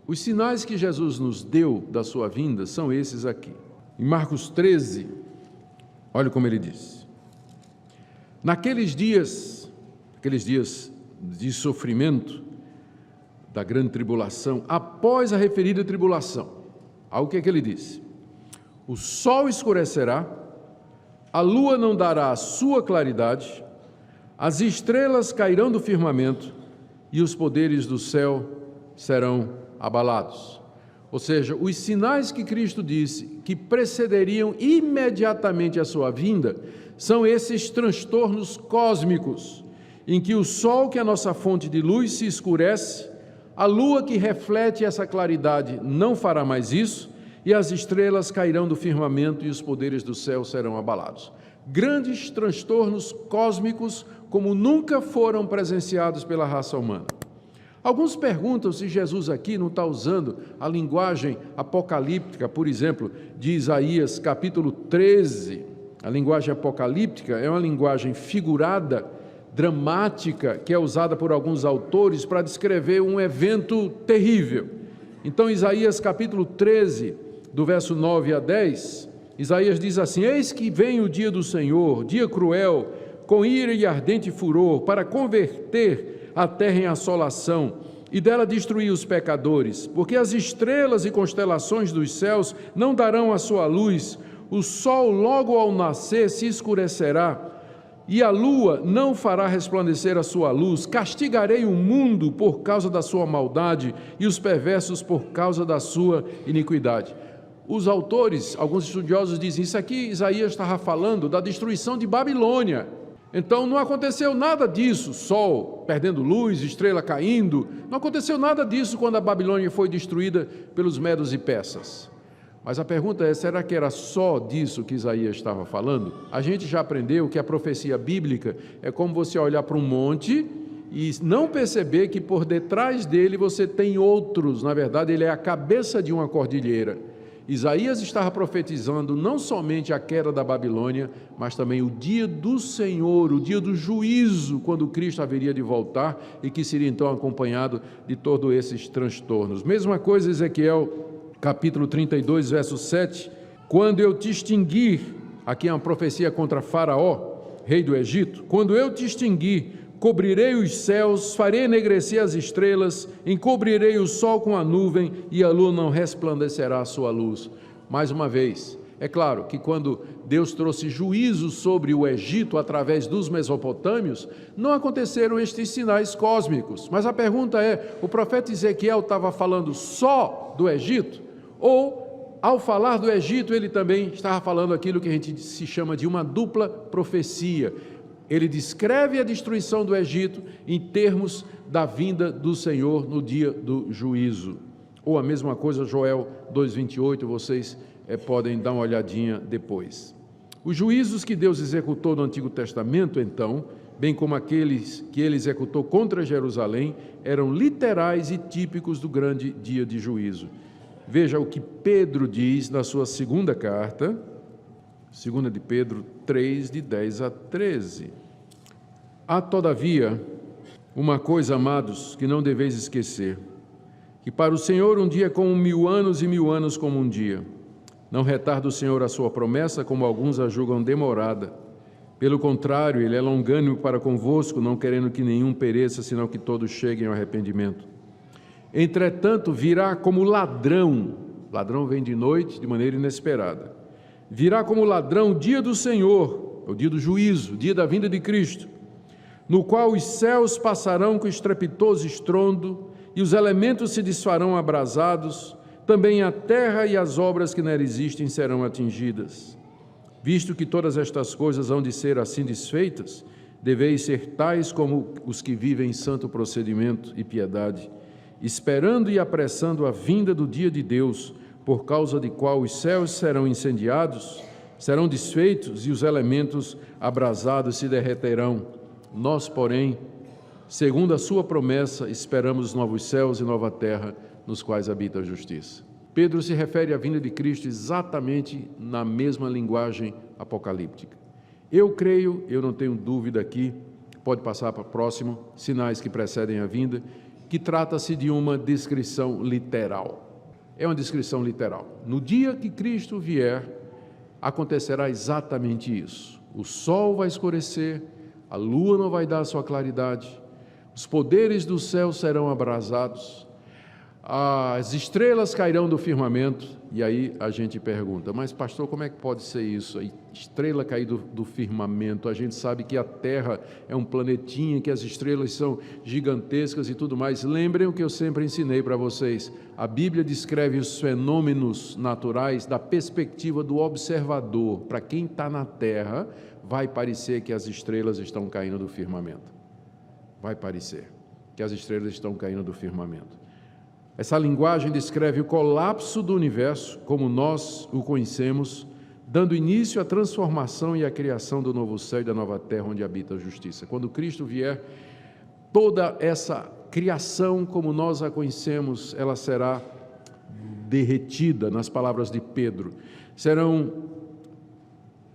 Os sinais que Jesus nos deu da sua vinda são esses aqui. Em Marcos 13, olha como ele diz: naqueles dias de sofrimento, da grande tribulação, após a referida tribulação, olha o que é que ele disse: o sol escurecerá, a lua não dará a sua claridade, as estrelas cairão do firmamento e os poderes do céu serão abalados. Ou seja, os sinais que Cristo disse que precederiam imediatamente a sua vinda são esses transtornos cósmicos, em que o sol, que é a nossa fonte de luz, se escurece, a lua, que reflete essa claridade, não fará mais isso, e as estrelas cairão do firmamento e os poderes do céu serão abalados. Grandes transtornos cósmicos como nunca foram presenciados pela raça humana. Alguns perguntam se Jesus aqui não está usando a linguagem apocalíptica, por exemplo, de Isaías capítulo 13. A linguagem apocalíptica é uma linguagem figurada, dramática, que é usada por alguns autores para descrever um evento terrível. Então, Isaías capítulo 13, do verso 9 a 10, Isaías diz assim: eis que vem o dia do Senhor, dia cruel, com ira e ardente furor, para converter a terra em assolação e dela destruir os pecadores, porque as estrelas e constelações dos céus não darão a sua luz, o sol logo ao nascer se escurecerá, e a lua não fará resplandecer a sua luz. Castigarei o mundo por causa da sua maldade e os perversos por causa da sua iniquidade. Os autores, alguns estudiosos dizem, isso aqui Isaías estava falando da destruição de Babilônia. Então não aconteceu nada disso, sol perdendo luz, estrela caindo, não aconteceu nada disso quando a Babilônia foi destruída pelos medos e persas. Mas a pergunta é, será que era só disso que Isaías estava falando? A gente já aprendeu que a profecia bíblica é como você olhar para um monte e não perceber que por detrás dele você tem outros. Na verdade, ele é a cabeça de uma cordilheira. Isaías estava profetizando não somente a queda da Babilônia, mas também o dia do Senhor, o dia do juízo, quando Cristo haveria de voltar e que seria então acompanhado de todos esses transtornos. Mesma coisa, Ezequiel, capítulo 32, verso 7, quando eu te extinguir, aqui é uma profecia contra Faraó, rei do Egito, quando eu te extinguir, cobrirei os céus, farei enegrecer as estrelas, encobrirei o sol com a nuvem e a lua não resplandecerá a sua luz. Mais uma vez, é claro que quando Deus trouxe juízo sobre o Egito através dos mesopotâmios, não aconteceram estes sinais cósmicos. Mas a pergunta é, o profeta Ezequiel estava falando só do Egito? Ou, ao falar do Egito, ele também estava falando aquilo que a gente se chama de uma dupla profecia? Ele descreve a destruição do Egito em termos da vinda do Senhor no dia do juízo. Ou a mesma coisa, Joel 2,28, vocês podem dar uma olhadinha depois. Os juízos que Deus executou no Antigo Testamento, então, bem como aqueles que ele executou contra Jerusalém, eram literais e típicos do grande dia de juízo. Veja o que Pedro diz na sua segunda carta, 2 de Pedro 3, de 10 a 13. Há, todavia, uma coisa, amados, que não deveis esquecer, que para o Senhor um dia é como 1000 anos e 1000 anos como um dia. Não retarda o Senhor a sua promessa, como alguns a julgam demorada. Pelo contrário, Ele é longânimo para convosco, não querendo que nenhum pereça, senão que todos cheguem ao arrependimento. Entretanto, virá como ladrão. Ladrão vem de noite, de maneira inesperada. Virá como ladrão o dia do Senhor, o dia do juízo, o dia da vinda de Cristo, no qual os céus passarão com estrepitoso estrondo e os elementos se desfarão abrasados, também a terra e as obras que nela existem serão atingidas. Visto que todas estas coisas hão de ser assim desfeitas, deveis ser tais como os que vivem em santo procedimento e piedade, esperando e apressando a vinda do dia de Deus, por causa de qual os céus serão incendiados, serão desfeitos e os elementos abrasados se derreterão. Nós, porém, segundo a sua promessa, esperamos novos céus e nova terra, nos quais habita a justiça. Pedro se refere à vinda de Cristo exatamente na mesma linguagem apocalíptica. Eu creio, eu não tenho dúvida aqui, pode passar para o próximo, sinais que precedem a vinda, que trata-se de uma descrição literal. É uma descrição literal. No dia que Cristo vier, acontecerá exatamente isso. O sol vai escurecer, a lua não vai dar a sua claridade, os poderes do céu serão abrasados, as estrelas cairão do firmamento. E aí a gente pergunta, mas pastor, como é que pode ser isso? A estrela cair do firmamento, a gente sabe que a Terra é um planetinha, que as estrelas são gigantescas e tudo mais. Lembrem o que eu sempre ensinei para vocês, a Bíblia descreve os fenômenos naturais da perspectiva do observador. Para quem está na Terra, vai parecer que as estrelas estão caindo do firmamento. Vai parecer que as estrelas estão caindo do firmamento. Essa linguagem descreve o colapso do universo, como nós o conhecemos, dando início à transformação e à criação do novo céu e da nova terra, onde habita a justiça. Quando Cristo vier, toda essa criação, como nós a conhecemos, ela será derretida, nas palavras de Pedro. Serão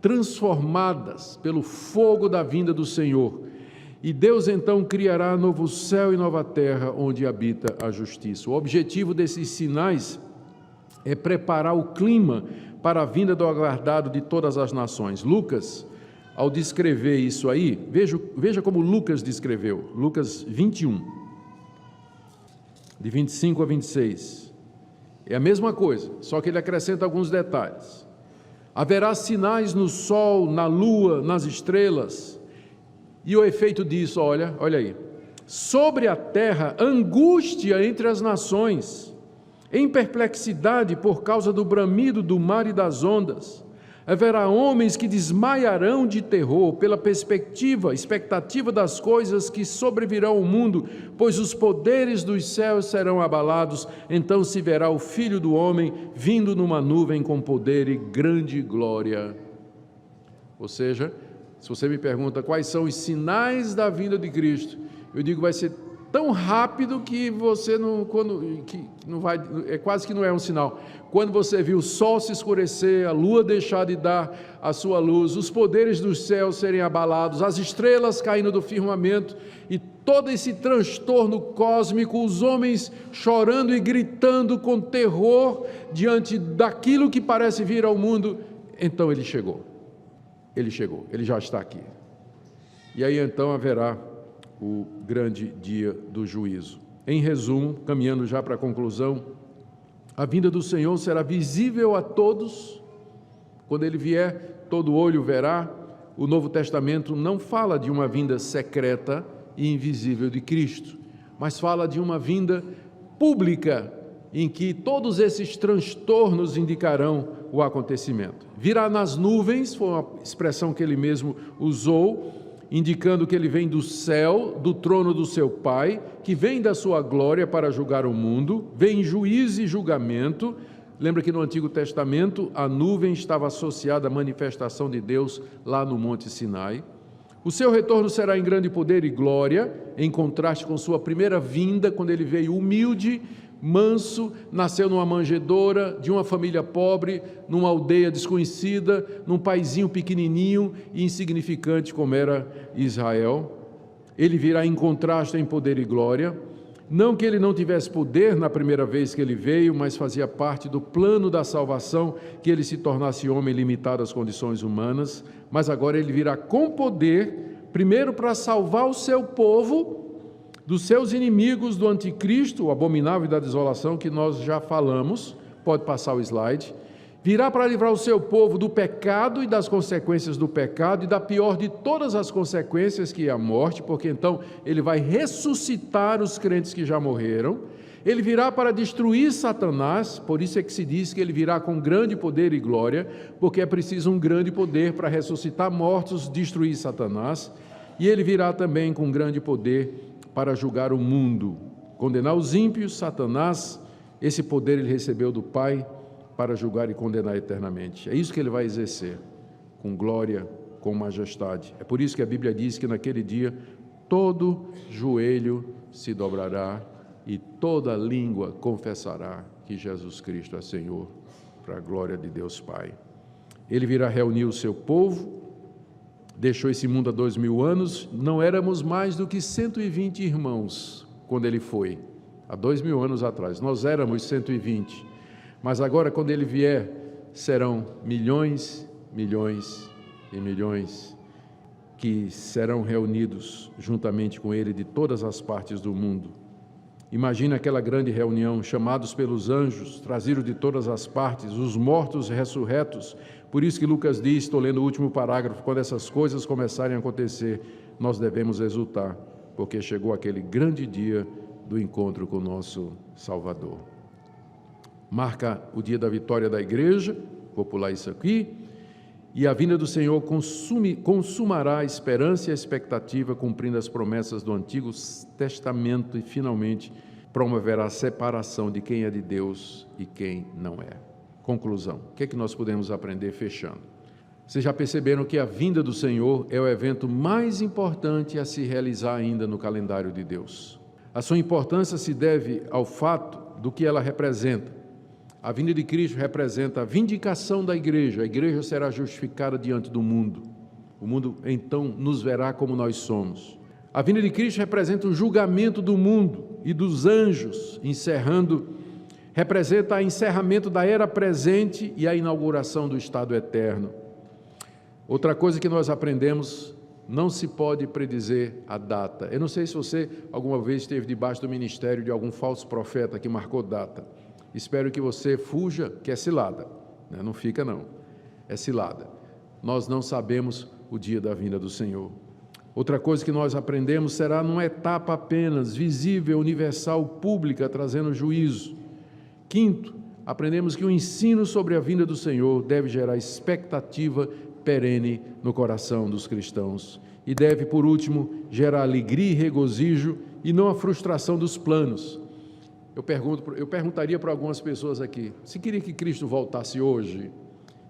transformadas pelo fogo da vinda do Senhor. E Deus então criará novo céu e nova terra, onde habita a justiça. O objetivo desses sinais é preparar o clima para a vinda do aguardado de todas as nações. Lucas, ao descrever isso aí, veja como Lucas descreveu, Lucas 21, de 25 a 26. É a mesma coisa, só que ele acrescenta alguns detalhes. Haverá sinais no sol, na lua, nas estrelas. E o efeito disso, olha aí, sobre a terra, angústia entre as nações, em perplexidade por causa do bramido do mar e das ondas. Haverá homens que desmaiarão de terror pela expectativa das coisas que sobrevirão ao mundo, pois os poderes dos céus serão abalados. Então se verá o Filho do Homem vindo numa nuvem com poder e grande glória. Ou seja, se você me pergunta quais são os sinais da vinda de Cristo, eu digo vai ser tão rápido que você não vai, é quase que não é um sinal. Quando você viu o sol se escurecer, a lua deixar de dar a sua luz, os poderes dos céus serem abalados, as estrelas caindo do firmamento e todo esse transtorno cósmico, os homens chorando e gritando com terror diante daquilo que parece vir ao mundo, então ele chegou. Ele já está aqui. E aí então haverá o grande dia do juízo. Em resumo, caminhando já para a conclusão, a vinda do Senhor será visível a todos. Quando ele vier, todo olho verá. O Novo Testamento não fala de uma vinda secreta e invisível de Cristo, mas fala de uma vinda pública, em que todos esses transtornos indicarão o acontecimento. Virá nas nuvens, foi uma expressão que ele mesmo usou, indicando que ele vem do céu, do trono do seu Pai, que vem da sua glória para julgar o mundo, vem em juízo e julgamento. Lembra que no Antigo Testamento a nuvem estava associada à manifestação de Deus lá no Monte Sinai. O seu retorno será em grande poder e glória, em contraste com sua primeira vinda, quando ele veio humilde, manso, nasceu numa manjedoura, de uma família pobre, numa aldeia desconhecida, num paizinho pequenininho e insignificante como era Israel. Ele virá em contraste em poder e glória. Não que ele não tivesse poder na primeira vez que ele veio, mas fazia parte do plano da salvação, que ele se tornasse homem limitado às condições humanas, mas agora ele virá com poder, primeiro para salvar o seu povo dos seus inimigos, do anticristo, o abominável e da desolação, que nós já falamos, pode passar o slide. Virá para livrar o seu povo do pecado e das consequências do pecado e da pior de todas as consequências, que é a morte, porque então ele vai ressuscitar os crentes que já morreram. Ele virá para destruir Satanás, por isso é que se diz que ele virá com grande poder e glória, porque é preciso um grande poder para ressuscitar mortos, destruir Satanás. E ele virá também com grande poder para julgar o mundo, condenar os ímpios. Satanás, esse poder ele recebeu do Pai para julgar e condenar eternamente. É isso que ele vai exercer, com glória, com majestade. É por isso que a Bíblia diz que naquele dia todo joelho se dobrará e toda língua confessará que Jesus Cristo é Senhor, para a glória de Deus Pai. Ele virá reunir o seu povo. Deixou esse mundo há 2000 anos, não éramos mais do que 120 irmãos, quando ele foi, há 2000 anos atrás. Nós éramos 120, mas agora, quando ele vier, serão milhões, milhões e milhões que serão reunidos juntamente com ele de todas as partes do mundo. Imagina aquela grande reunião, chamados pelos anjos, trazidos de todas as partes, os mortos ressurretos. Por isso que Lucas diz, estou lendo o último parágrafo, quando essas coisas começarem a acontecer, nós devemos exultar, porque chegou aquele grande dia do encontro com o nosso Salvador. Marca o dia da vitória da igreja, vou pular isso aqui, e a vinda do Senhor consumará a esperança e a expectativa, cumprindo as promessas do Antigo Testamento e, finalmente, promoverá a separação de quem é de Deus e quem não é. Conclusão. O que é que nós podemos aprender fechando? Vocês já perceberam que a vinda do Senhor é o evento mais importante a se realizar ainda no calendário de Deus. A sua importância se deve ao fato do que ela representa. A vinda de Cristo representa a vindicação da igreja. A igreja será justificada diante do mundo. O mundo, então, nos verá como nós somos. A vinda de Cristo representa o julgamento do mundo e dos anjos, representa o encerramento da era presente e a inauguração do estado eterno. Outra coisa que nós aprendemos, não se pode predizer a data. Eu não sei se você alguma vez esteve debaixo do ministério de algum falso profeta que marcou data. Espero que você fuja, que é cilada, né? Não fica não, é cilada. Nós não sabemos o dia da vinda do Senhor. Outra coisa que nós aprendemos será numa etapa apenas, visível, universal, pública, trazendo juízo. Quinto, aprendemos que o ensino sobre a vinda do Senhor deve gerar expectativa perene no coração dos cristãos. E deve, por último, gerar alegria e regozijo e não a frustração dos planos. Eu perguntaria para algumas pessoas aqui, se queria que Cristo voltasse hoje,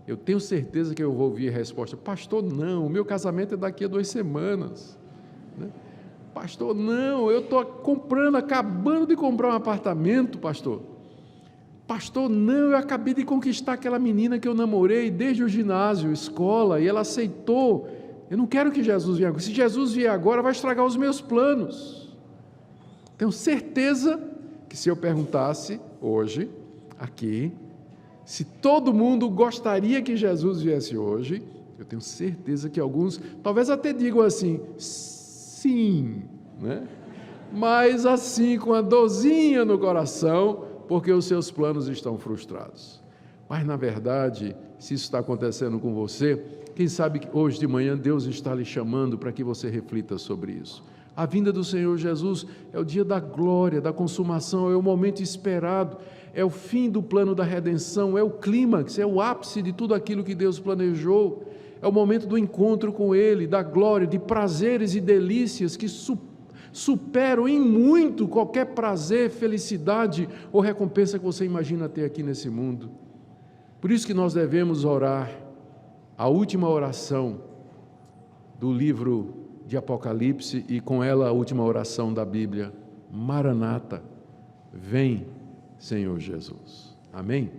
eu tenho certeza que eu vou ouvir a resposta, pastor, não, o meu casamento é daqui a 2 semanas. Né? Pastor, não, eu estou acabando de comprar um apartamento, pastor. Pastor, não, eu acabei de conquistar aquela menina que eu namorei desde o ginásio, escola, e ela aceitou. Eu não quero que Jesus venha agora. Se Jesus vier agora, vai estragar os meus planos. Tenho certeza que se eu perguntasse hoje, aqui, se todo mundo gostaria que Jesus viesse hoje, eu tenho certeza que alguns, talvez até digam assim, sim, né? Mas assim, com a dorzinha no coração, porque os seus planos estão frustrados. Mas, na verdade, se isso está acontecendo com você, quem sabe que hoje de manhã Deus está lhe chamando para que você reflita sobre isso. A vinda do Senhor Jesus é o dia da glória, da consumação, é o momento esperado, é o fim do plano da redenção, é o clímax, é o ápice de tudo aquilo que Deus planejou, é o momento do encontro com Ele, da glória, de prazeres e delícias que superam em muito qualquer prazer, felicidade ou recompensa que você imagina ter aqui nesse mundo. Por isso que nós devemos orar a última oração do livro de Apocalipse e com ela a última oração da Bíblia, Maranata, vem, Senhor Jesus. Amém?